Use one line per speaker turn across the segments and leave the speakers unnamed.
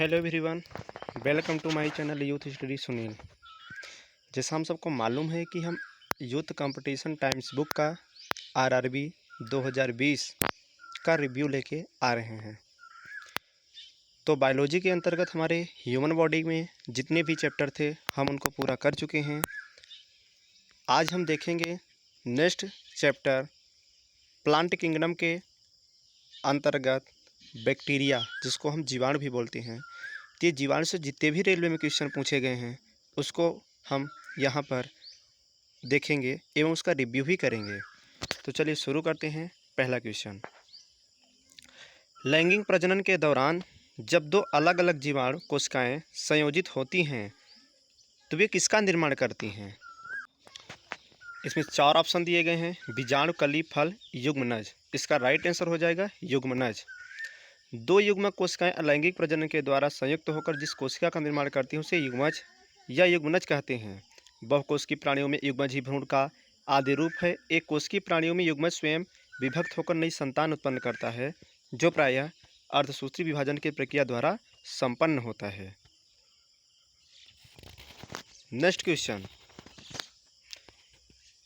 Hello everyone, welcome to my channel Youth Study Sunil. जैसा हम सबको मालूम है कि हम यूथ कंपटीशन टाइम्स बुक का आरआरबी 2020 का रिव्यू लेके आ रहे हैं। तो बायोलॉजी के अंतर्गत हमारे ह्यूमन बॉडी में जितने भी चैप्टर थे हम उनको पूरा कर चुके हैं। आज हम देखेंगे नेक्स्ट चैप्टर प्लांट किंगडम के अंतर्गत बैक्टीरिया, जिसको हम जीवाणु भी बोलते हैं। ये जीवाणु से जितने भी रेलवे में क्वेश्चन पूछे गए हैं उसको हम यहाँ पर देखेंगे एवं उसका रिव्यू भी करेंगे। तो चलिए शुरू करते हैं। पहला क्वेश्चन, लैंगिक प्रजनन के दौरान जब दो अलग अलग जीवाणु कोशिकाएं संयोजित होती हैं तो वे किसका निर्माण करती हैं? इसमें 4 ऑप्शन दिए गए हैं। बीजाणु, कली, फल, युग्मनज। इसका राइट आंसर हो जाएगा युग्मनज। दो युग्मक कोशिकाएं अलैंगिक प्रजनन के द्वारा संयुक्त होकर जिस कोशिका का निर्माण करती हैं उसे युग्मज या युग्मनज कहते हैं। बहुकोशिकीय प्राणियों में युग्मज ही भ्रूण का आदि रूप है। एक कोशिकीय प्राणियों में युग्मज स्वयं विभक्त होकर नई संतान उत्पन्न करता है, जो प्रायः अर्धसूत्री विभाजन की प्रक्रिया द्वारा संपन्न होता है। नेक्स्ट क्वेश्चन,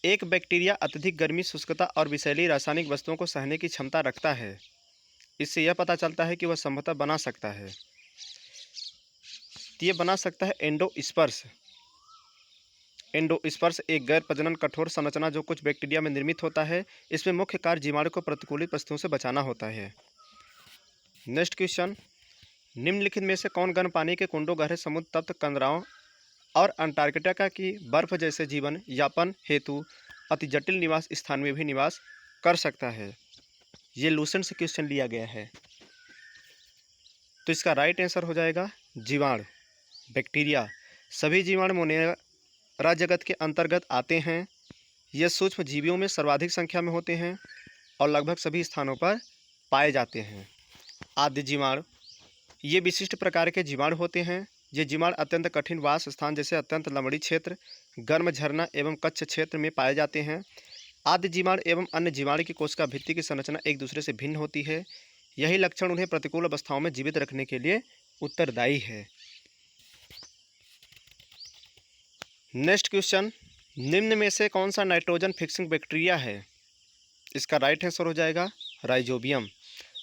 एक बैक्टीरिया अत्यधिक गर्मी, शुष्कता और विषैली रासायनिक वस्तुओं को सहने की क्षमता रखता है। इससे यह पता चलता है कि वह संभवतः बना सकता है। ये बना सकता है एंडोस्पर्स। एंडोस्पर्स एक गैर प्रजनन कठोर संरचना जो कुछ बैक्टीरिया में निर्मित होता है। इसमें मुख्य कार्य जीवाणु को प्रतिकूलित परिस्थितियों से बचाना होता है। नेक्स्ट क्वेश्चन, निम्नलिखित में से कौन गर्म पानी के कुंडों, गहरे समुद्र तप्त कंदराओं और अंटार्कटिका की बर्फ जैसे जीवन यापन हेतु अति जटिल निवास स्थान में भी निवास कर सकता है? ये लूसेंट से क्वेश्चन लिया गया है। तो इसका राइट आंसर हो जाएगा जीवाणु, बैक्टीरिया। सभी जीवाणु मोनेरा जगत के अंतर्गत आते हैं। ये सूक्ष्म जीवियों में सर्वाधिक संख्या में होते हैं और लगभग सभी स्थानों पर पाए जाते हैं। आद्य जीवाणु, ये विशिष्ट प्रकार के जीवाणु होते हैं। ये जीवाणु अत्यंत कठिन वास स्थान जैसे अत्यंत लवणीय क्षेत्र, गर्म झरना एवं कच्छ क्षेत्र में पाए जाते हैं। आद्य जीवाणु एवं अन्य जीवाणु की कोशिका भित्ति की संरचना एक दूसरे से भिन्न होती है। यही लक्षण उन्हें प्रतिकूल अवस्थाओं में जीवित रखने के लिए उत्तरदायी है। नेक्स्ट क्वेश्चन, निम्न में से कौन सा नाइट्रोजन फिक्सिंग बैक्टीरिया है? इसका राइट आंसर हो जाएगा rhizobium.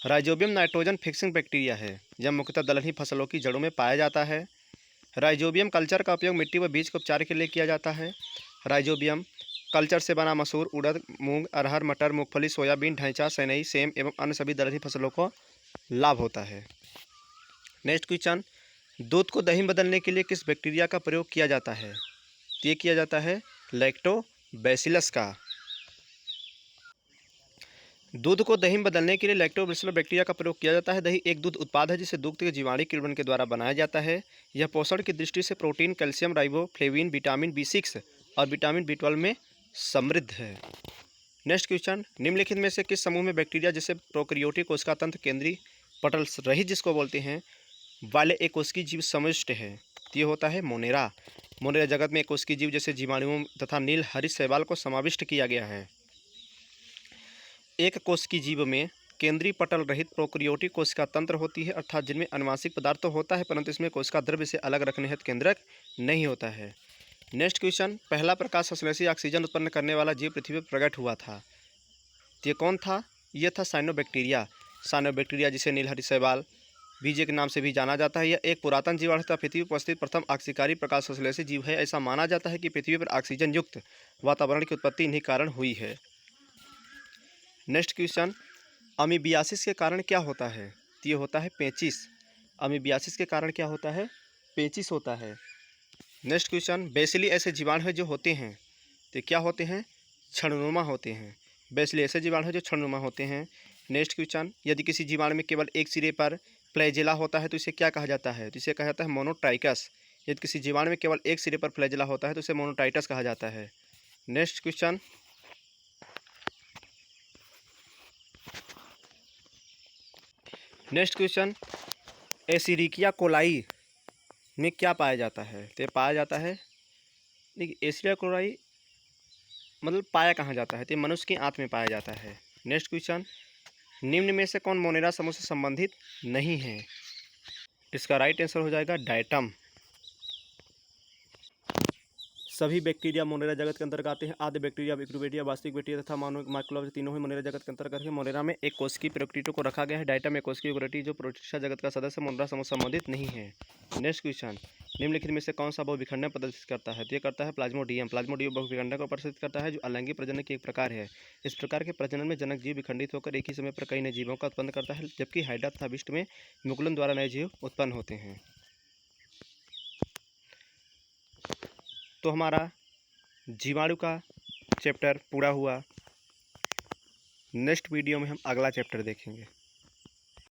Rhizobium nitrogen fixing bacteria है। यह मुख्यतः दलहनी फसलों की जड़ों में पाया जाता है। राइजोबियम कल्चर का उपयोग मिट्टी व बीज के उपचार के लिए किया जाता है। राइजोबियम कल्चर से बना मसूर, उड़द, मूंग, अरहर, मटर, मूंगफली, सोयाबीन, ढैंचा, सनई, सेम एवं अन्य सभी दलहनी फसलों को लाभ होता है। नेक्स्ट क्वेश्चन, दूध को दही में बदलने के लिए किस बैक्टीरिया का प्रयोग किया जाता है? ये किया जाता है लैक्टोबैसिलस का। दूध को दही में बदलने के लिए लैक्टोबैसिलस बैक्टीरिया का प्रयोग किया जाता है। दही एक दूध उत्पाद है जिसे दुग्ध के जीवाणु किण्वन के द्वारा बनाया जाता है। यह पोषण की दृष्टि से protein, calcium, riboflavin, vitamin B6 और विटामिन B12 में समृद्ध है। नेक्स्ट क्वेश्चन, निम्नलिखित में से किस समूह में बैक्टीरिया जैसे प्रोकैरियोटिक कोशिका तंत्र केंद्रीय पटल रहित जिसको बोलते हैं वाले एक कोशिकीय जीव समष्टि है? ये होता है मोनेरा। मोनेरा जगत में एक कोशिकीय जीव जैसे जीवाणुओं तथा नील हरित शैवाल को समाविष्ट किया गया है। एक कोशिकीय जीव में केंद्रीय पटल रहित प्रोकैरियोटिक कोशिका तंत्र होती है, अर्थात जिनमें अनुवांशिक पदार्थ तो होता है परंतु इसमें कोशिका द्रव्य से अलग रखने हेतु केंद्रक नहीं होता है। नेक्स्ट क्वेश्चन, पहला प्रकाश संश्लेषी ऑक्सीजन उत्पन्न करने वाला जीव पृथ्वी पर प्रकट हुआ था। ये कौन था? यह था साइनोबैक्टीरिया। साइनोबैक्टीरिया जिसे नील हरित शैवाल बीजे के नाम से भी जाना जाता है। यह एक पुरातन जीवाणु तथा पृथ्वी पर उपस्थित प्रथम ऑक्सीकारी प्रकाश संश्लेषी जीव है। ऐसा माना जाता है कि पृथ्वी पर ऑक्सीजन युक्त वातावरण की उत्पत्ति इन्हीं कारण हुई है। नेक्स्ट क्वेश्चन, अमीबियासिस के कारण क्या होता है? ये होता है पेचिश। अमीबियासिस के कारण क्या होता है? पेचिश होता है। नेक्स्ट क्वेश्चन, बेसिली ऐसे जीवाणु हैं जो होते हैं तो क्या होते हैं? क्षणनुमा होते हैं। बेसिली ऐसे जीवाणु हैं जो क्षणनुमा होते हैं। नेक्स्ट क्वेश्चन, यदि किसी जीवाणु में केवल एक सिरे पर फ्लैजेला होता है तो इसे क्या कहा जाता है? तो इसे कहा जाता है मोनोट्राइकस। यदि किसी जीवाणु में केवल एक सिरे पर फ्लैजेला होता है तो इसे मोनोटाइटस कहा जाता है। नेक्स्ट क्वेश्चन, एसिरिकिया कोलाई में क्या पाया जाता है? तो पाया जाता है, देखिए एसिरिया कोलाई मतलब पाया कहाँ जाता है? तो मनुष्य की आंत में पाया जाता है। नेक्स्ट क्वेश्चन, निम्न में से कौन मोनेरा समूह से संबंधित नहीं है? इसका राइट आंसर हो जाएगा डायटम। सभी बैक्टीरिया मोनेरा जगत के अंतर्गत आते हैं। आद्य बैक्टीरिया, यूकेरियोटिक, वास्तविक बैक्टीरिया तथा माइक्रोब तीनों ही मोनेरा जगत के अंतर्गत है। मोनेरा में एक कोशिकीय प्रोकैरियोट को रखा गया है। डायटम एक कोशिकीय यूकेरियोट जो प्रोटिस्टा जगत का सदस्य मोनेरा समूह संबंधित नहीं है। नेक्स्ट क्वेश्चन, निम्नलिखित में से कौन सा बहुविखंडन प्रदर्शित करता है? तो ये करता है प्लाज्मोडियम। प्लाज्मोडियम बहुविखंडन को प्रदर्शित करता है जो अलैंगिक प्रजनन की एक प्रकार है। इस प्रकार के प्रजनन में जनक जीव विखंडित होकर एक ही समय पर कई नए जीवों का उत्पन्न करता है, जबकि हाइड्रा तथा विष्ट में मुकुलन द्वारा नए जीव उत्पन्न होते हैं। तो हमारा जीवाणु का चैप्टर पूरा हुआ। नेक्स्ट वीडियो में हम अगला चैप्टर देखेंगे।